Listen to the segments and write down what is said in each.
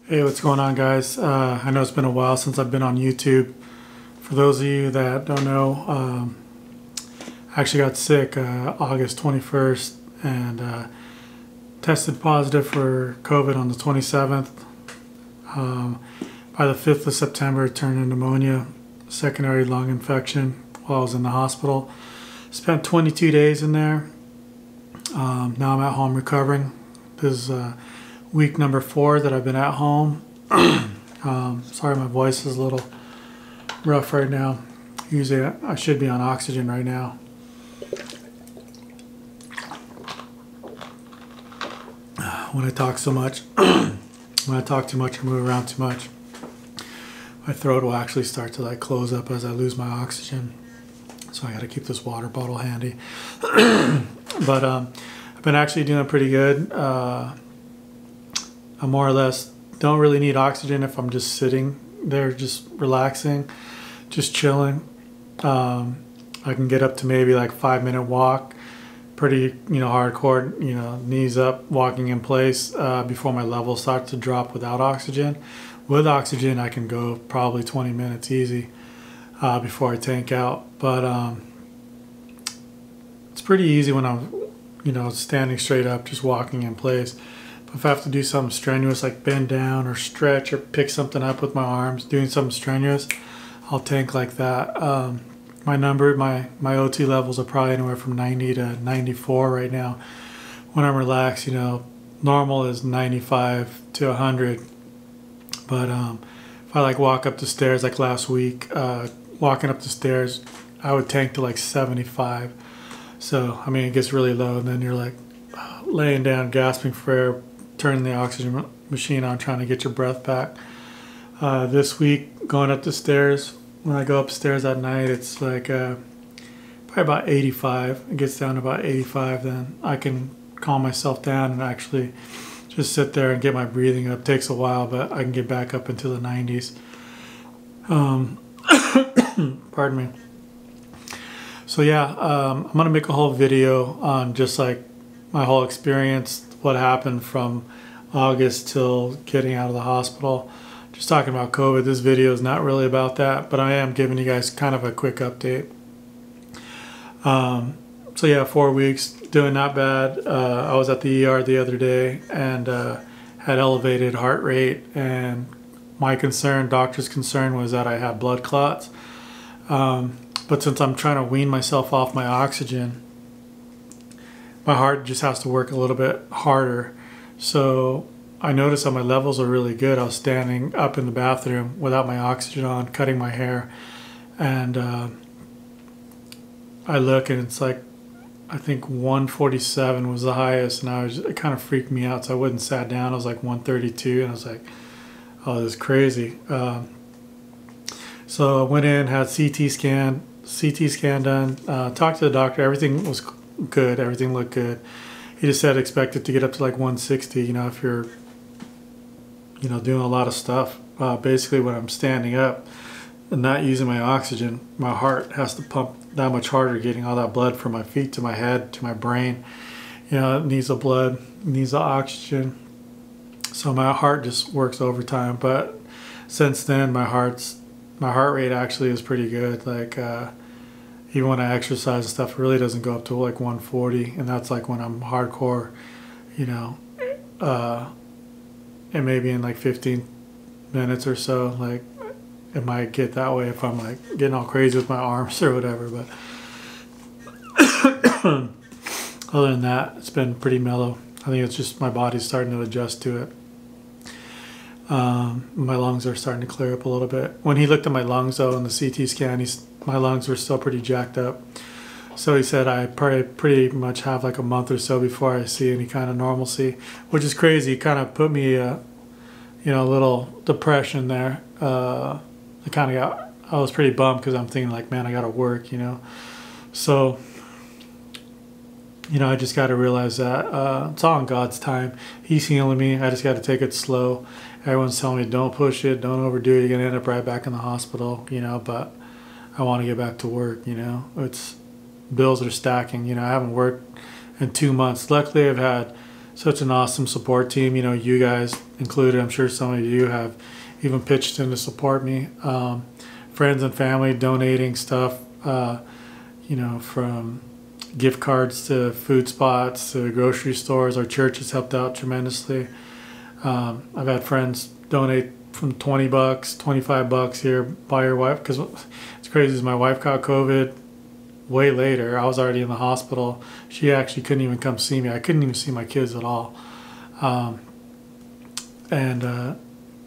Hey, what's going on, guys? I know it's been a while since I've been on YouTube. For those of you that don't know, I actually got sick August 21st and tested positive for COVID on the 27th. By the 5th of September, it turned into pneumonia, secondary lung infection while I was in the hospital. Spent 22 days in there. Now I'm at home recovering. This is week number 4 that I've been at home. Sorry, my voice is a little rough right now. Usually I should be on oxygen right now. When I talk so much, when I talk too much or move around too much, my throat will actually start to like close up as I lose my oxygen. So I got to keep this water bottle handy. But I've been actually doing pretty good. I more or less don't really need oxygen if I'm just sitting there, just relaxing, just chilling. I can get up to maybe like 5-minute walk, pretty, hardcore, knees up, walking in place before my levels start to drop without oxygen. With oxygen, I can go probably 20 minutes easy before I tank out. But it's pretty easy when I'm, standing straight up, just walking in place. But if I have to do something strenuous, like bend down or stretch or pick something up with my arms, doing something strenuous, I'll tank like that. My O2 levels are probably anywhere from 90 to 94 right now. When I'm relaxed, normal is 95 to 100. But if I like walk up the stairs, like last week, walking up the stairs, I would tank to like 75. So, it gets really low, and then you're like laying down, gasping for air, turning the oxygen machine on, trying to get your breath back. This week, going up the stairs, when I go upstairs at night, it's like probably about 85. It gets down to about 85, then I can calm myself down and actually just sit there and get my breathing up. It takes a while, but I can get back up into the 90s. Pardon me. So yeah, I'm gonna make a whole video on just like my whole experience, what happened from August till getting out of the hospital. Just talking about COVID. This video is not really about that, but I am giving you guys kind of a quick update. So yeah, 4 weeks, doing not bad. I was at the ER the other day and had elevated heart rate, and my concern, doctor's concern, was that I had blood clots. But since I'm trying to wean myself off my oxygen, my heart just has to work a little bit harder. So I noticed that my levels are really good. I was standing up in the bathroom without my oxygen on, cutting my hair, and I look and it's like, I think 147 was the highest, and it kind of freaked me out, so I wouldn't sat down. I was like 132, and I was like, oh, this is crazy. So I went in, had CT scan done, talked to the doctor. Everything was good. Everything looked good. He just said expect it to get up to like 160, if you're, doing a lot of stuff. Basically, when I'm standing up and not using my oxygen, my heart has to pump that much harder, getting all that blood from my feet to my head to my brain. It needs the blood, it needs the oxygen. So my heart just works overtime. But since then, my heart rate actually is pretty good. Like even when I exercise and stuff, it really doesn't go up to like 140, and that's like when I'm hardcore, and maybe in like 15 minutes or so, like it might get that way if I'm like getting all crazy with my arms or whatever. But other than that, it's been pretty mellow. I think it's just my body's starting to adjust to it. My lungs are starting to clear up a little bit. When he looked at my lungs though in the CT scan, my lungs were still pretty jacked up. So he said I pretty much have like a month or so before I see any kind of normalcy, which is crazy. It kind of put me a little depression there. I was pretty bummed because I'm thinking like, man, I gotta work, So, I just got to realize that it's all in God's time. He's healing me. I just got to take it slow. Everyone's telling me don't push it, don't overdo it. You're gonna end up right back in the hospital, but I want to get back to work. It's bills are stacking. I haven't worked in 2 months. Luckily, I've had such an awesome support team. You guys included. I'm sure some of you have even pitched in to support me. Friends and family donating stuff, you know, from gift cards to food spots to grocery stores. Our church has helped out tremendously. I've had friends donate from $20, $25 here by your wife, because it's crazy is my wife caught COVID way later. I was already in the hospital. She actually couldn't even come see me. I couldn't even see my kids at all.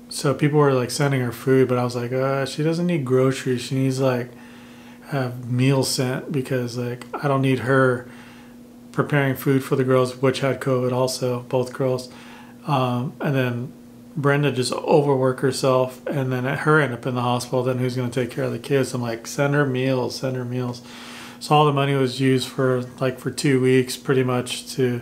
So people were like sending her food, but I was like, she doesn't need groceries. She needs like have meals sent, because like I don't need her preparing food for the girls, which had COVID also, both girls. And then Brenda just overwork herself, and then her end up in the hospital. Then who's going to take care of the kids? I'm like, send her meals, send her meals. So all the money was used for 2 weeks pretty much to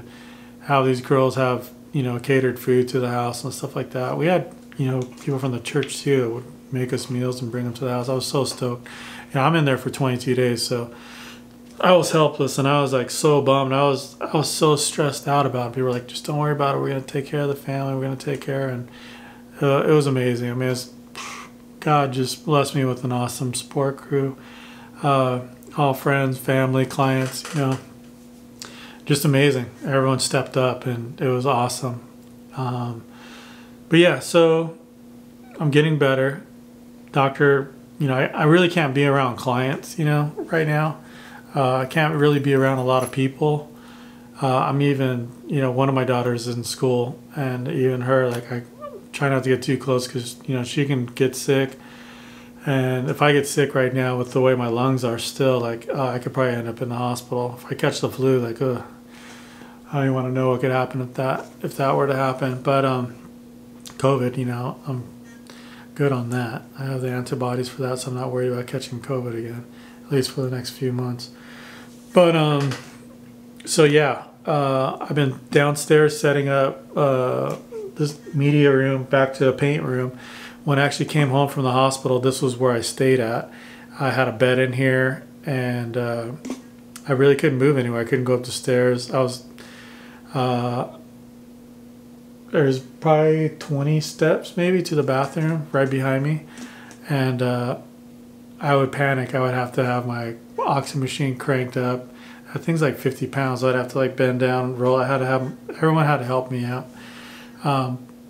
have these girls have, you know, catered food to the house and stuff like that. We had, you know, people from the church too that would make us meals and bring them to the house. I was so stoked. You know, I'm in there for 22 days, so I was helpless, and I was like so bummed. I was so stressed out about it. People were like, just don't worry about it. We're going to take care of the family. We're going to take care. And it was amazing. I mean, God just blessed me with an awesome support crew. All friends, family, clients, you know, just amazing. Everyone stepped up, and it was awesome. But yeah, so I'm getting better. Doctor, you know, I really can't be around clients, you know, right now. I can't really be around a lot of people. I'm even, you know, one of my daughters is in school, and even her, like, I try not to get too close because, you know, she can get sick. And if I get sick right now with the way my lungs are still, like, I could probably end up in the hospital. If I catch the flu, like, I don't even want to know what could happen if that were to happen. But COVID, you know, I'm good on that. I have the antibodies for that, so I'm not worried about catching COVID again, at least for the next few months. But so yeah, I've been downstairs setting up this media room back to a paint room. When I actually came home from the hospital, this was where I stayed at. I had a bed in here, and I really couldn't move anywhere. I couldn't go up the stairs. I was there's probably 20 steps maybe to the bathroom right behind me, and I would panic. I would have to have my oxygen machine cranked up. That thing's like 50 pounds. So I'd have to like bend down, roll. Everyone had to help me out.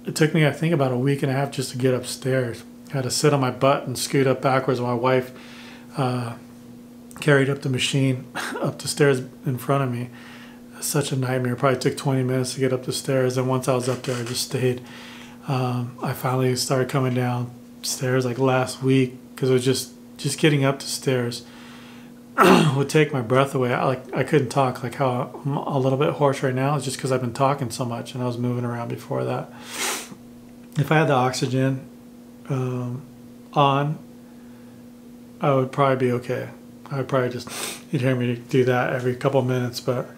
It took me, I think, about a week and a half just to get upstairs. I had to sit on my butt and scoot up backwards. My wife carried up the machine up the stairs in front of me. Such a nightmare. It probably took 20 minutes to get up the stairs. And once I was up there, I just stayed. I finally started coming downstairs like last week, because it was just getting up the stairs would take my breath away. I couldn't talk. Like how I'm a little bit hoarse right now is just because I've been talking so much, and I was moving around before that. If I had the oxygen on, I would probably be okay. I would probably just, you'd hear me do that every couple of minutes, but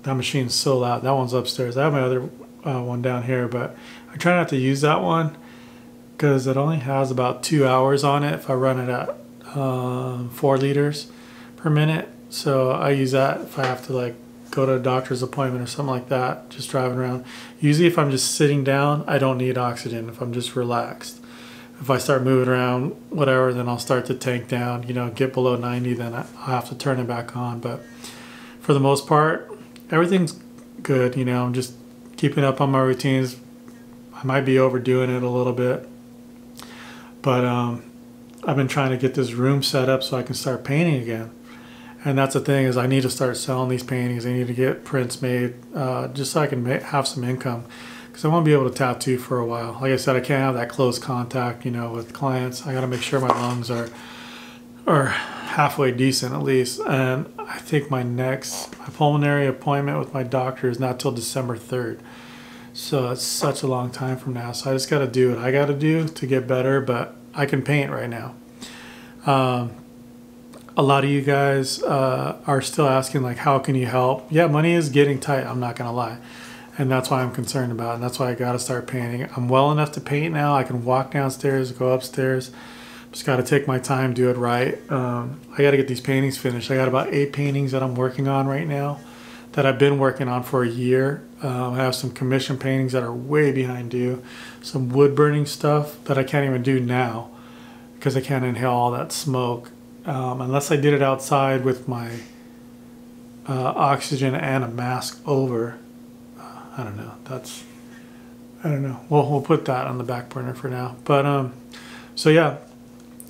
that machine's so loud. That one's upstairs. I have my other one down here, but I try not to use that one because it only has about 2 hours on it if I run it at 4 liters per minute. So I use that if I have to like go to a doctor's appointment or something like that, just driving around. Usually if I'm just sitting down, I don't need oxygen if I'm just relaxed. If I start moving around, whatever, then I'll start to tank down, you know, get below 90, then I'll have to turn it back on. But for the most part, everything's good, you know. I'm just keeping up on my routines. I might be overdoing it a little bit. But I've been trying to get this room set up so I can start painting again. And that's the thing, is I need to start selling these paintings. I need to get prints made just so I can have some income. Because I want to be able to tattoo for a while. Like I said, I can't have that close contact, you know, with clients. I got to make sure my lungs are halfway decent at least. And I think my pulmonary appointment with my doctor is not till December 3rd. So it's such a long time from now. So I just got to do what I got to do to get better. But I can paint right now. A lot of you guys are still asking, like, how can you help? Yeah, money is getting tight. I'm not going to lie. And that's why I'm concerned about it. And that's why I got to start painting. I'm well enough to paint now. I can walk downstairs, go upstairs. Just got to take my time, do it right. I got to get these paintings finished. I got about 8 paintings that I'm working on right now that I've been working on for a year. I have some commission paintings that are way behind due. Some wood burning stuff that I can't even do now because I can't inhale all that smoke. Unless I did it outside with my oxygen and a mask over. I don't know. I don't know. We'll put that on the back burner for now. But so yeah,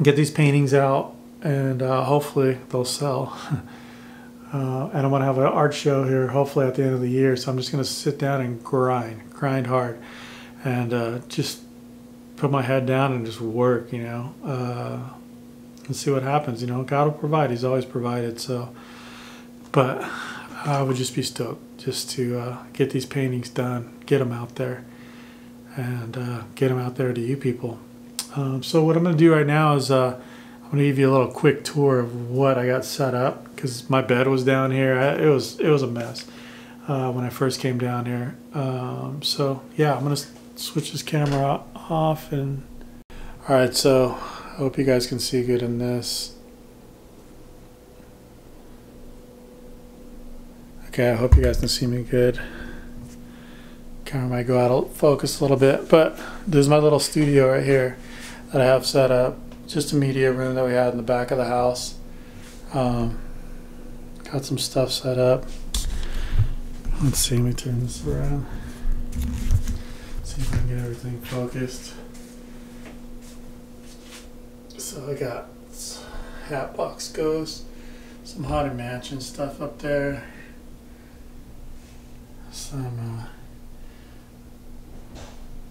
get these paintings out and hopefully they'll sell. And I'm gonna have an art show here hopefully at the end of the year. So I'm just gonna sit down and grind hard, and just put my head down and just work, you know, and see what happens. You know, God will provide. He's always provided. So, but I would just be stoked just to get these paintings done, get them out there, and get them out there to you people. So what I'm going to do right now is I'm going to give you a little quick tour of what I got set up, because my bed was down here. It was a mess when I first came down here. So yeah, I'm going to switch this camera off. And all right, so I hope you guys can see good in this. Okay, I hope you guys can see me good. Camera might go out of focus a little bit, but this is my little studio right here that I have set up. Just a media room that we had in the back of the house. Got some stuff set up. Let's see, let me turn this around. See if I can get everything focused. So I got Hatbox Ghost, some Haunted Mansion stuff up there. Some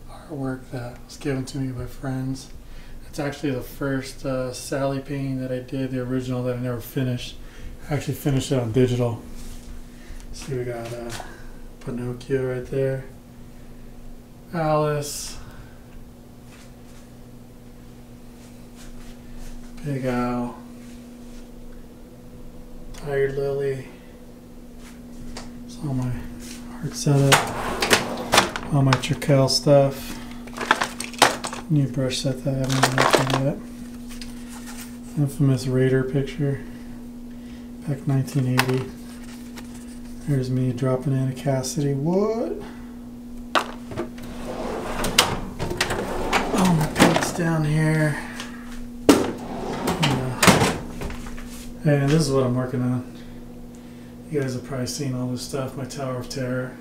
artwork that was given to me by friends. It's actually the first Sally painting that I did, the original that I never finished. I actually finished it on digital. See, we got Pinocchio right there, Alice, Big Al, Tiger Lily. It's all my art setup, all my Trekell stuff. New brush set that I haven't mentioned yet. Infamous Raider picture, back 1980. There's me dropping in a Cassidy wood. Oh, my paint's down here. And this is what I'm working on. You guys have probably seen all this stuff. My Tower of Terror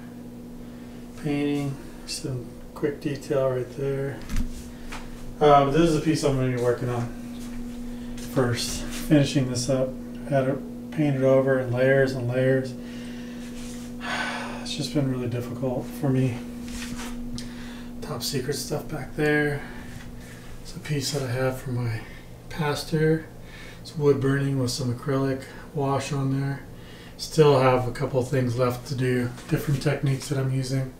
painting. Some quick detail right there. This is a piece I'm going to be working on first. Finishing this up. Had it painted over in layers and layers. It's just been really difficult for me. Top secret stuff back there. It's a piece that I have from my pastor. It's wood burning with some acrylic wash on there. Still have a couple of things left to do. Different techniques that I'm using.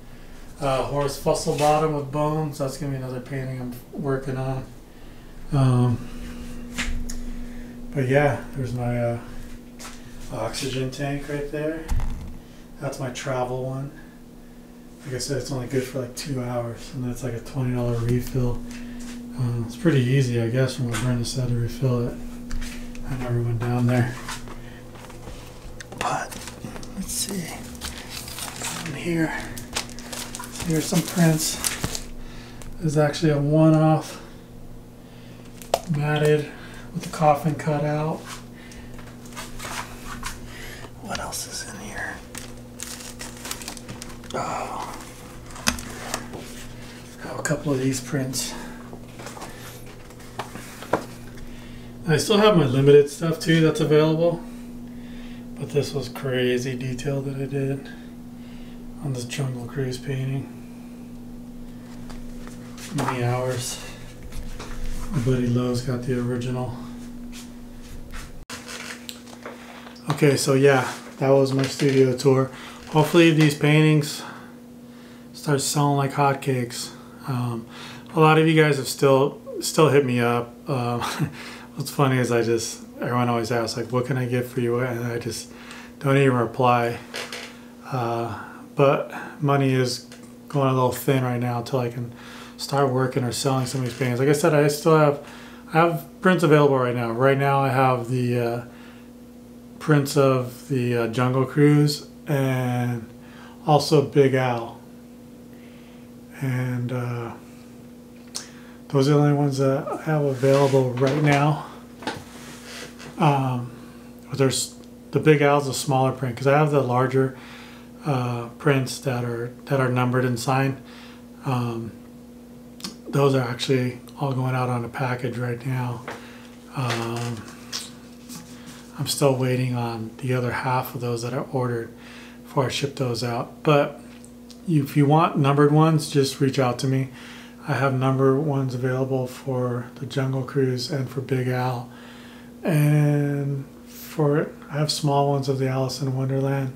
Horse Fossil Bottom with bones. That's going to be another painting I'm working on. But yeah, there's my oxygen tank right there. That's my travel one. Like I said, it's only good for like 2 hours, and that's like a $20 refill. It's pretty easy, I guess, from what Brenda said, to refill it. I never went down there. But let's see. Down here. Here's some prints. There's actually a one-off matted with the coffin cut out. What else is in here? Oh, I have a couple of these prints. I still have my limited stuff too that's available, but this was crazy detail that I did on this Jungle Cruise painting. Many hours. My buddy Lowe's got the original. Okay, so yeah, that was my studio tour. Hopefully these paintings start selling like hotcakes. A lot of you guys have still hit me up. What's funny is everyone always asks like, what can I get for you? And I just don't even reply. But money is going a little thin right now until I can start working or selling some of these paintings. Like I said, I have prints available right now. Right now I have the prints of the Jungle Cruise and also Big Al. And those are the only ones that I have available right now. There's the Big Al's a smaller print because I have the larger prints that are numbered and signed. Those are actually all going out on a package right now. I'm still waiting on the other half of those that I ordered before I ship those out. But if you want numbered ones, just reach out to me. I have numbered ones available for the Jungle Cruise and for Big Al. And I have small ones of the Alice in Wonderland.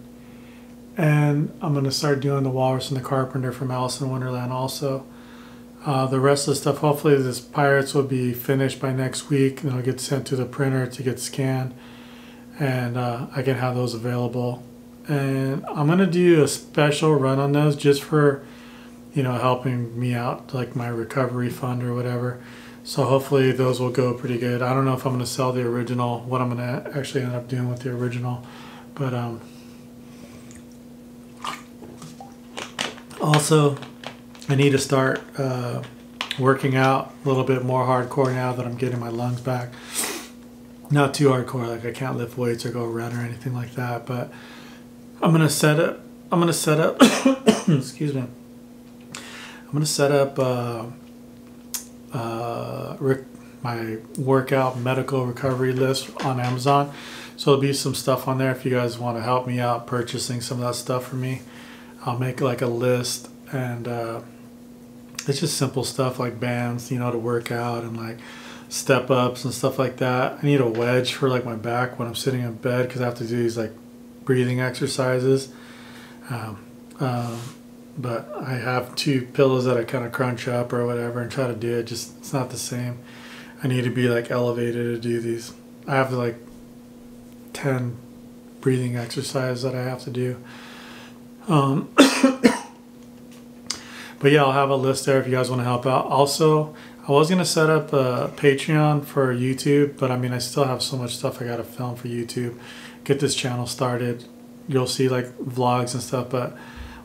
And I'm going to start doing the Walrus and the Carpenter from Alice in Wonderland also. The rest of the stuff, hopefully this Pirates will be finished by next week, and it'll get sent to the printer to get scanned, and I can have those available. And I'm gonna do a special run on those just for, you know, helping me out, like my recovery fund or whatever. So hopefully those will go pretty good. I don't know if I'm gonna sell the original, what I'm gonna actually end up doing with the original, but also I need to start working out a little bit more hardcore now that I'm getting my lungs back. Not too hardcore, like I can't lift weights or go run or anything like that, but I'm gonna set up excuse me, I'm gonna set up my workout medical recovery list on Amazon. So there'll be some stuff on there if you guys want to help me out purchasing some of that stuff for me. I'll make like a list, and it's just simple stuff like bands, you know, to work out, and like step ups and stuff like that. I need a wedge for like my back when I'm sitting in bed because I have to do these like breathing exercises. But I have 2 pillows that I kind of crunch up or whatever and try to do it. Just it's not the same. I need to be like elevated to do these. I have like 10 breathing exercises that I have to do. But yeah, I'll have a list there if you guys want to help out. Also, I was going to set up a Patreon for YouTube, but I mean, I still have so much stuff I got to film for YouTube. Get this channel started. You'll see like vlogs and stuff, but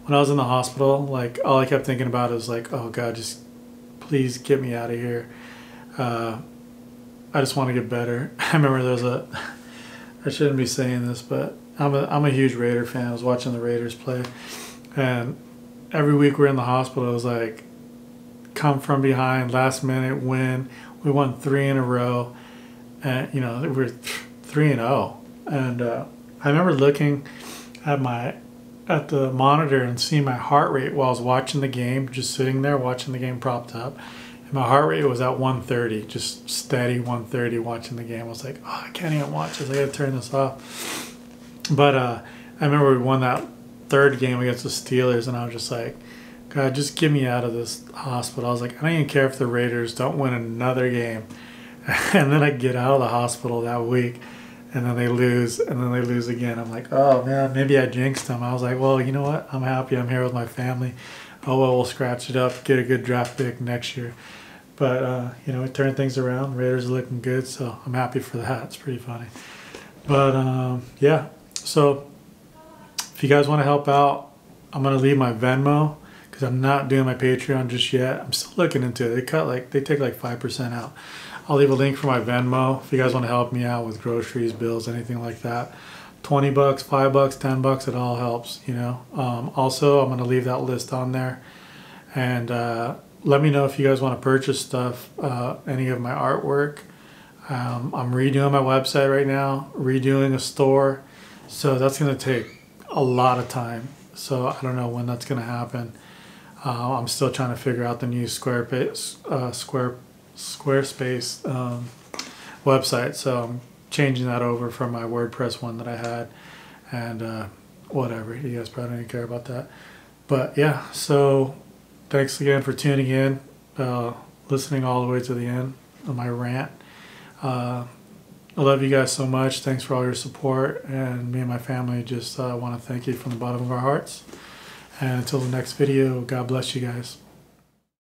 when I was in the hospital, like all I kept thinking about is like, oh God, just please get me out of here. I just want to get better. I remember I shouldn't be saying this, but I'm a huge Raider fan. I was watching the Raiders play, and every week we're in the hospital. It was like, come from behind, last minute win. We won 3 in a row, and you know we're 3-0. And I remember looking at the monitor and seeing my heart rate while I was watching the game, just sitting there watching the game propped up. And my heart rate was at 130, just steady 130 watching the game. I was like, oh, I can't even watch this. I gotta turn this off. But I remember we won that 3rd game against the Steelers, and I was just like, God, just get me out of this hospital. I was like, I don't even care if the Raiders don't win another game. And then I get out of the hospital that week, and then they lose, and then they lose again. I'm like, oh man, maybe I jinxed them. I was like, well, you know what? I'm happy. I'm here with my family. Oh well, we'll scratch it up, get a good draft pick next year. But you know, it turned things around. Raiders are looking good, so I'm happy for that. It's pretty funny. But yeah, so if you guys want to help out, I'm gonna leave my Venmo because I'm not doing my Patreon just yet. I'm still looking into it. They take like 5% out. I'll leave a link for my Venmo if you guys want to help me out with groceries, bills, anything like that. $20, $5, $10, it all helps, you know. Also, I'm going to leave that list on there. And let me know if you guys want to purchase stuff, any of my artwork. I'm redoing my website right now, redoing a store. So that's going to take a lot of time. So I don't know when that's going to happen. I'm still trying to figure out the new Squarespace website, so I'm changing that over from my WordPress one that I had, and whatever, you guys probably don't care about that. But yeah, so thanks again for tuning in, listening all the way to the end of my rant. I love you guys so much. Thanks for all your support, and me and my family just want to thank you from the bottom of our hearts. And until the next video, God bless you guys.